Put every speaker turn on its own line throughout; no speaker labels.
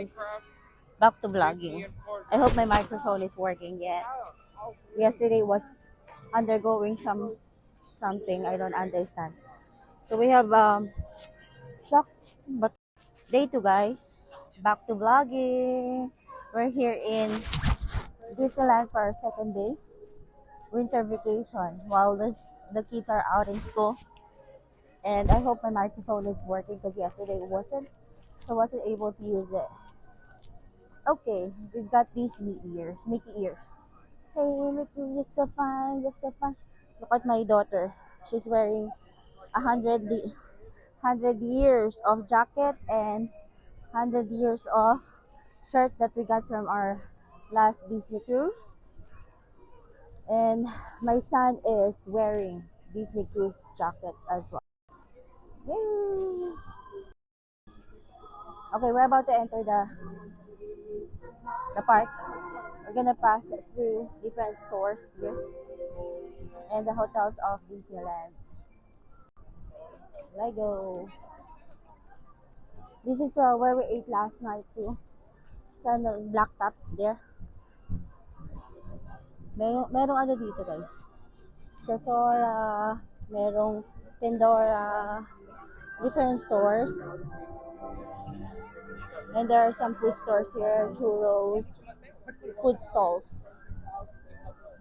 guys. Back to vlogging. I hope my microphone is working yet. Yesterday was undergoing something I don't understand. So we have shocks, but day 2 guys. Back to vlogging. We're here in Disneyland for our second day. Winter vacation while the kids are out in school. And I hope my microphone is working because yesterday it wasn't. So I wasn't able to use it. Okay, we've got these Mickey ears. Hey Mickey, you're so fine, you're so fine. Look at my daughter. She's wearing 100 years of jacket and 100 years of shirt that we got from our last Disney cruise. And my son is wearing Disney cruise jacket as well. Yay! Okay, we're about to enter the park. We're gonna pass through different stores here and the hotels of Disneyland. Lego. This is where we ate last night too. Sa Black Top there. Merong ano dito guys. Sephora, merong Pandora, different stores. And there are some food stores here, churros, food stalls.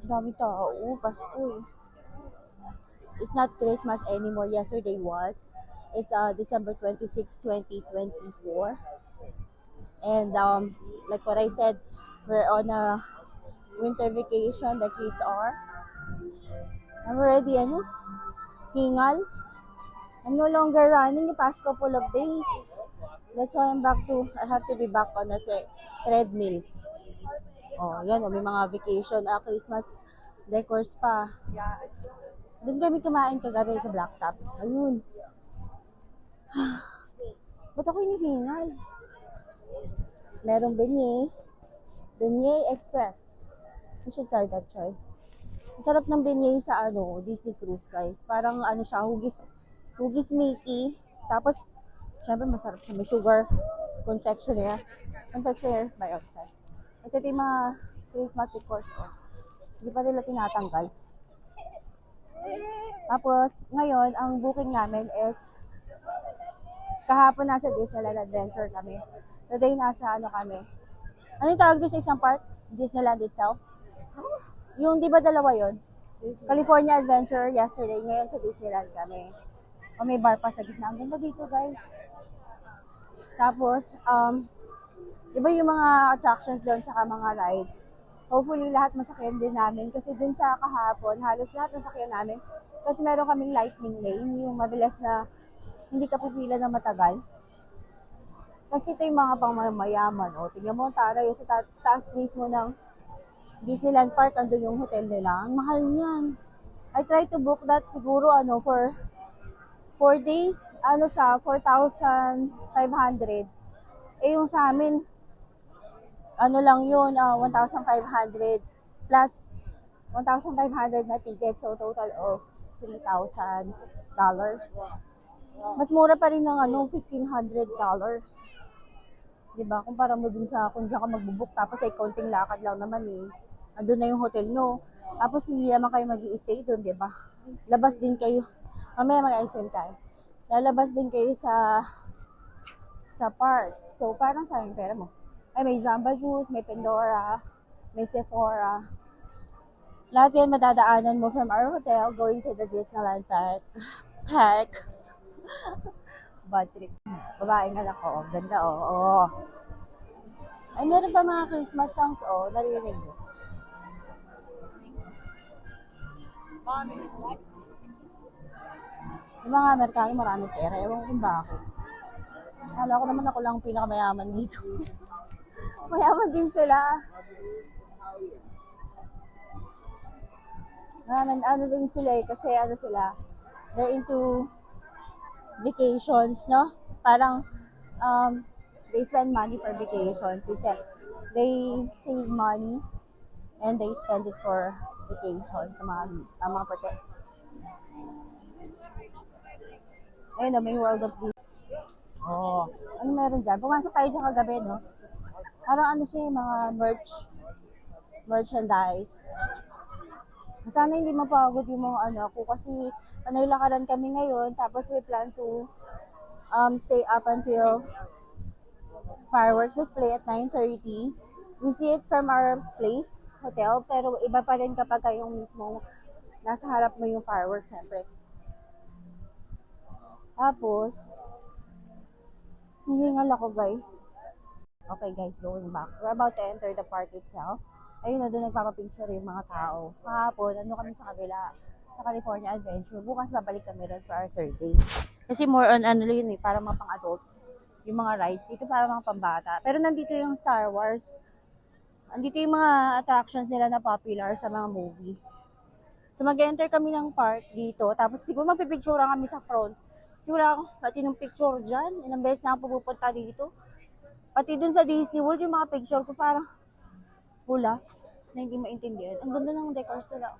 Dami tao, Pasko eh. It's not Christmas anymore. Yesterday was. It's December 26, 2024. And like what I said, we're on a winter vacation. The kids are. I'm already hingal. I'm no longer running the past couple of days. That's why I have to be back on a treadmill. Oh, yan, may mga vacation, Christmas decors pa. Doon kami kumain kagabi sa Black Top. Ayun. Ba't ako hinihingal? Merong beignet express. You should try that, Choy. Ang sarap ng beignet sa Disney Cruise, guys. Parang siya, hugis Mickey. Tapos, syempre masarap siya. May sugar, confectionaire by outside. Kasi ito yung mga Christmas decors ko. Hindi pa nila tinatanggal. Tapos, ngayon, ang booking namin is kahapon nasa Disneyland Adventure kami. Today, nasa kami. Ano yung tawag doon sa isang park? Disneyland itself? Yung, di ba dalawa yon? California Adventure yesterday, ngayon sa Disneyland kami. O may bar pa sa gitna. Ang ganda dito, guys. Tapos, di ba yung mga attractions doon saka mga rides? Hopefully, lahat masakyan din namin. Kasi dun sa kahapon, halos lahat masakyan namin. Kasi meron kaming lightning lane, yung mabilis na hindi ka pipila na matagal. Kasi ito yung mga pangmayaman. O, tingnan mo, tara yung sa taas mismo ng Disneyland Park, andun yung hotel nila. Ang mahal niyan. I try to book that siguro for 4 days, siya, 4,500. Eh yung sa amin, lang yun, 1,500 plus 1,500 na ticket, so total of $3,000. Mas mura pa rin ng $1,500. Diba? Kumpara mo dun sa kung diyan ka magbubuk, tapos ay konting lakad lang naman eh. Andun na yung hotel no. Tapos hindi naman kayo mag-i-stay doon, diba? Labas din kayo. Mamaya mag-ice tayo. Lalabas din kayo sa park. So, parang sayang pera mo. Ay, may Jamba Juice, may Pandora, may Sephora. Lahat yan madadaanan mo from our hotel going to the Disneyland Park. Bad trip. Babaeng anak ko. Ganda, oh. Ay, meron pa mga Christmas songs, narinig mo. Yung mga Amerikano maraming pera. Ewan ko kung bakit. Akala ko naman ako lang pinakamayaman dito. Mayaman din sila. Din sila kasi sila, they're into vacations, no? Parang, they spend money for vacations. They save money and they spend it for vacation sa mga puti. Ayun may World of Disney. Ano meron dyan? Pumasok tayo dyan kagabi, no? Parang ano siya yung mga merchandise. Sana hindi mapagod yung mga anak ko kasi nailakaran kami ngayon tapos we plan to stay up until fireworks display at 9:30. We see it from our place, hotel, pero iba pa rin kapag yung mismo nasa harap mo yung fireworks, syempre. Tapos, hihingal ako guys. Okay guys, going back. We're about to enter the park itself. Ayun na, doon nagpapapicture yung mga tao. Kahapon, ano kami sa kabila, sa California Adventure. Bukas babalik kami rin for our third day. Kasi more on ano yun eh, para mga pang-adults. Yung mga rides, ito para mga pambata. Pero nandito yung Star Wars. Nandito yung mga attractions nila na popular sa mga movies. So mag-enter kami ng park dito. Tapos siguro magpipicture kami sa front. Kasi wala akong pati ng picture dyan. Ilang beses na ako pupunta dito. Pati dun sa Disney World, yung mga picture ko parang bulas na hindi maintindihan. Ang ganda ng decors nila.